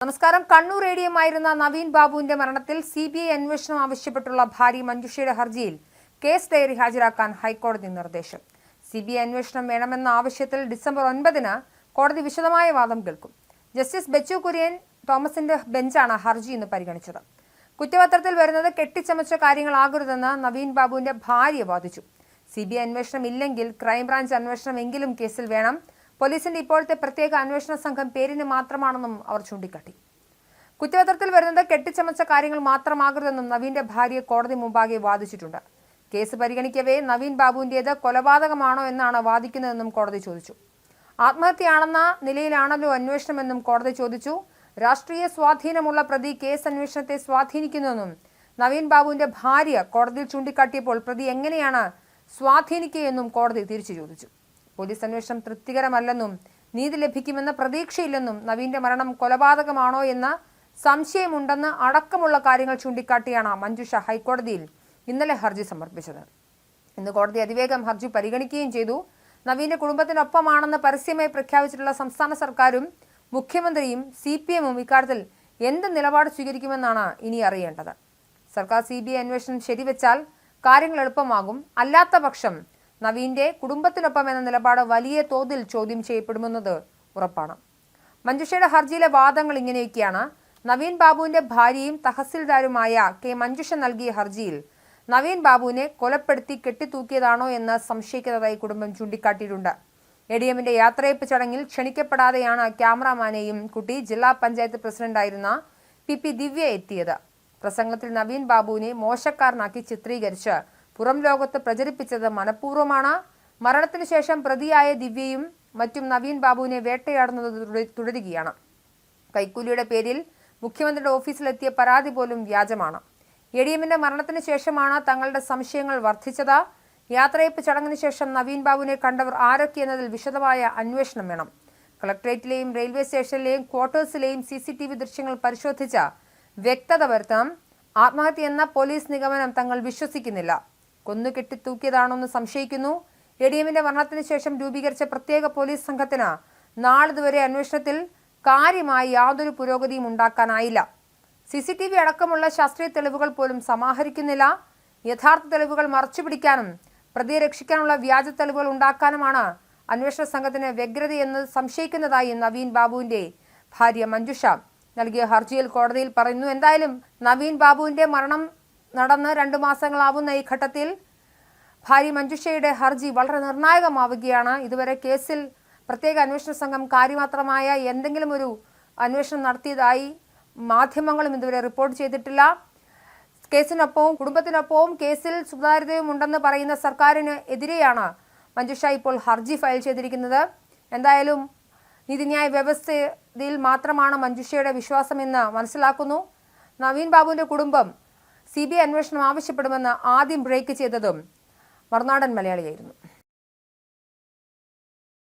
നമസ്കാരം. കണ്ണൂർ എഡിഎമായിരുന്ന നവീൻ ബാബുവിന്റെ മരണത്തിൽ സിബിഐ അന്വേഷണം ആവശ്യപ്പെട്ടുള്ള ഭാര്യ മഞ്ജുഷയുടെ ഹർജിയിൽ കേസ് ഡയറി ഹാജരാക്കാൻ ഹൈക്കോടതി നിർദ്ദേശം. സിബിഐ അന്വേഷണം വേണമെന്ന ആവശ്യത്തിൽ ഡിസംബർ 9-ന് കോടതി വിശദമായ വാദം കേൾക്കും. ജസ്റ്റിസ് ബെച്ചു കുര്യൻ തോമസിന്റെ ബെഞ്ചാണ് ഹർജി ഇന്ന് പരിഗണിച്ചത്. കുറ്റപത്രത്തിൽ വരുന്നത് കെട്ടിച്ചമച്ച കാര്യങ്ങളാകരുതെന്ന് നവീൻ ബാബുവിന്റെ ഭാര്യ വാദിച്ചു. സിബിഐ അന്വേഷണം ഇല്ലെങ്കിൽ ക്രൈംബ്രാഞ്ച് അന്വേഷണം എങ്കിലും കേസിൽ വേണം. പോലീസിന്റെ ഇപ്പോഴത്തെ പ്രത്യേക അന്വേഷണ സംഘം പേരിന് മാത്രമാണെന്നും അവർ ചൂണ്ടിക്കാട്ടി. കുറ്റപത്രത്തിൽ വരുന്നത് കെട്ടിച്ചമച്ച കാര്യങ്ങൾ മാത്രമാകരുതെന്നും നവീന്റെ ഭാര്യ കോടതി മുമ്പാകെ വാദിച്ചിട്ടുണ്ട്. കേസ് പരിഗണിക്കവേ നവീൻ ബാബുവിന്റേത് കൊലപാതകമാണോ എന്നാണ് വാദിക്കുന്നതെന്നും കോടതി ചോദിച്ചു. ആത്മഹത്യയാണെന്ന നിലയിലാണല്ലോ അന്വേഷണമെന്നും കോടതി ചോദിച്ചു. രാഷ്ട്രീയ സ്വാധീനമുള്ള പ്രതി കേസ് അന്വേഷണത്തെ സ്വാധീനിക്കുന്നുവെന്നും നവീൻ ബാബുവിന്റെ ഭാര്യ കോടതിയിൽ ചൂണ്ടിക്കാട്ടിയപ്പോൾ പ്രതി എങ്ങനെയാണ് സ്വാധീനിക്കുകയെന്നും കോടതി തിരിച്ചു ചോദിച്ചു. പോലീസ് അന്വേഷണം തൃപ്തികരമല്ലെന്നും നീതി ലഭിക്കുമെന്ന പ്രതീക്ഷയില്ലെന്നും നവീന്റെ മരണം കൊലപാതകമാണോ എന്ന സംശയമുണ്ടെന്ന് അടക്കമുള്ള കാര്യങ്ങൾ ചൂണ്ടിക്കാട്ടിയാണ് മഞ്ജുഷ ഹൈക്കോടതിയിൽ ഇന്നലെ ഹർജി സമർപ്പിച്ചത്. ഇന്ന് കോടതി അതിവേഗം ഹർജി പരിഗണിക്കുകയും ചെയ്തു. നവീന്റെ കുടുംബത്തിനൊപ്പമാണെന്ന് പരസ്യമായി പ്രഖ്യാപിച്ചിട്ടുള്ള സംസ്ഥാന സർക്കാരും മുഖ്യമന്ത്രിയും CPM-ഉം ഇക്കാര്യത്തിൽ എന്ത് നിലപാട് സ്വീകരിക്കുമെന്നാണ് ഇനി അറിയേണ്ടത്. സർക്കാർ CBI അന്വേഷണം ശരിവെച്ചാൽ കാര്യങ്ങൾ എളുപ്പമാകും. അല്ലാത്ത പക്ഷം നവീന്റെ കുടുംബത്തിനൊപ്പം എന്ന നിലപാട് വലിയ തോതിൽ ചോദ്യം ചെയ്യപ്പെടുമെന്നത് ഉറപ്പാണ്. മഞ്ജുഷയുടെ ഹർജിയിലെ വാദങ്ങൾ ഇങ്ങനെയൊക്കെയാണ്. നവീൻ ബാബുവിന്റെ ഭാര്യയും തഹസിൽദാരുമായ K. മഞ്ജുഷ നൽകിയ ഹർജിയിൽ നവീൻ ബാബുവിനെ കൊലപ്പെടുത്തി കെട്ടിത്തൂക്കിയതാണോ എന്ന് സംശയിക്കുന്നതായി കുടുംബം ചൂണ്ടിക്കാട്ടിയിട്ടുണ്ട്. ADM-ന്റെ യാത്രയപ്പ് ചടങ്ങിൽ ക്ഷണിക്കപ്പെടാതെയാണ് ക്യാമറാമാനെയും കൂട്ടി ജില്ലാ പഞ്ചായത്ത് പ്രസിഡന്റായിരുന്ന PP ദിവ്യ എത്തിയത്. പ്രസംഗത്തിൽ നവീൻ ബാബുവിനെ മോശക്കാരനാക്കി ചിത്രീകരിച്ച് പുറം ലോകത്ത് പ്രചരിപ്പിച്ചത് മനഃപൂർവ്വമാണ്. മരണത്തിന് ശേഷം പ്രതിയായ ദിവ്യയും മറ്റും നവീൻ ബാബുവിനെ വേട്ടയാടുന്നത് തുടരുകയാണ്. കൈക്കൂലിയുടെ പേരിൽ മുഖ്യമന്ത്രിയുടെ ഓഫീസിലെത്തിയ പരാതി പോലും വ്യാജമാണ്. ADM-ന്റെ മരണത്തിന് ശേഷമാണ് തങ്ങളുടെ സംശയങ്ങൾ വർദ്ധിച്ചത്. യാത്രയപ്പ് ചടങ്ങിന് ശേഷം നവീൻ ബാബുവിനെ കണ്ടവർ ആരൊക്കെയെന്നതിൽ വിശദമായ അന്വേഷണം വേണം. കളക്ടറേറ്റിലെയും റെയിൽവേ സ്റ്റേഷനിലെയും ക്വാർട്ടേഴ്സിലെയും CCTV ദൃശ്യങ്ങൾ പരിശോധിച്ച് വ്യക്തത വരുത്തണം. ആത്മഹത്യ എന്ന പോലീസ് നിഗമനം തങ്ങൾ വിശ്വസിക്കുന്നില്ല. കൊന്നു കെട്ടിത്തൂക്കിയതാണോന്ന് സംശയിക്കുന്നു. ADM-ന്റെ മരണത്തിന് ശേഷം രൂപീകരിച്ച പ്രത്യേക പോലീസ് സംഘത്തിന് നാളിതുവരെ അന്വേഷണത്തിൽ കാര്യമായി യാതൊരു പുരോഗതിയും ഉണ്ടാക്കാനായില്ല. CCTV അടക്കമുള്ള ശാസ്ത്രീയ തെളിവുകൾ പോലും സമാഹരിക്കുന്നില്ല. യഥാർത്ഥ തെളിവുകൾ മറച്ചുപിടിക്കാനും പ്രതിയെ രക്ഷിക്കാനുള്ള വ്യാജ തെളിവുകൾ ഉണ്ടാക്കാനുമാണ് അന്വേഷണ സംഘത്തിന് വ്യഗ്രതയെന്ന് സംശയിക്കുന്നതായി നവീൻ ബാബുവിന്റെ ഭാര്യ മഞ്ജുഷ നൽകിയ ഹർജിയിൽ കോടതിയിൽ പറയുന്നു. എന്തായാലും നവീൻ ബാബുവിന്റെ മരണം നടന്ന് 2 മാസങ്ങളാവുന്ന ഈ ഘട്ടത്തിൽ ഭാര്യ മഞ്ജുഷയുടെ ഹർജി വളരെ നിർണായകമാവുകയാണ്. ഇതുവരെ കേസിൽ പ്രത്യേക അന്വേഷണ സംഘം കാര്യമാത്രമായ എന്തെങ്കിലും ഒരു അന്വേഷണം നടത്തിയതായി മാധ്യമങ്ങളും ഇതുവരെ റിപ്പോർട്ട് ചെയ്തിട്ടില്ല. കേസിനൊപ്പവും കുടുംബത്തിനൊപ്പവും കേസിൽ സുതാര്യതയും ഉണ്ടെന്ന് പറയുന്ന സർക്കാരിന് എതിരെയാണ് മഞ്ജുഷ ഇപ്പോൾ ഹർജി ഫയൽ ചെയ്തിരിക്കുന്നത്. എന്തായാലും നീതിന്യായ വ്യവസ്ഥയിൽ മാത്രമാണ് മഞ്ജുഷയുടെ വിശ്വാസമെന്ന് മനസ്സിലാക്കുന്നു. നവീൻ ബാബുവിന്റെ കുടുംബം CBI അന്വേഷണം ആവശ്യപ്പെടുമെന്ന് ആദ്യം ബ്രേക്ക് ചെയ്തതും മറുനാടൻ മലയാളിയായിരുന്നു.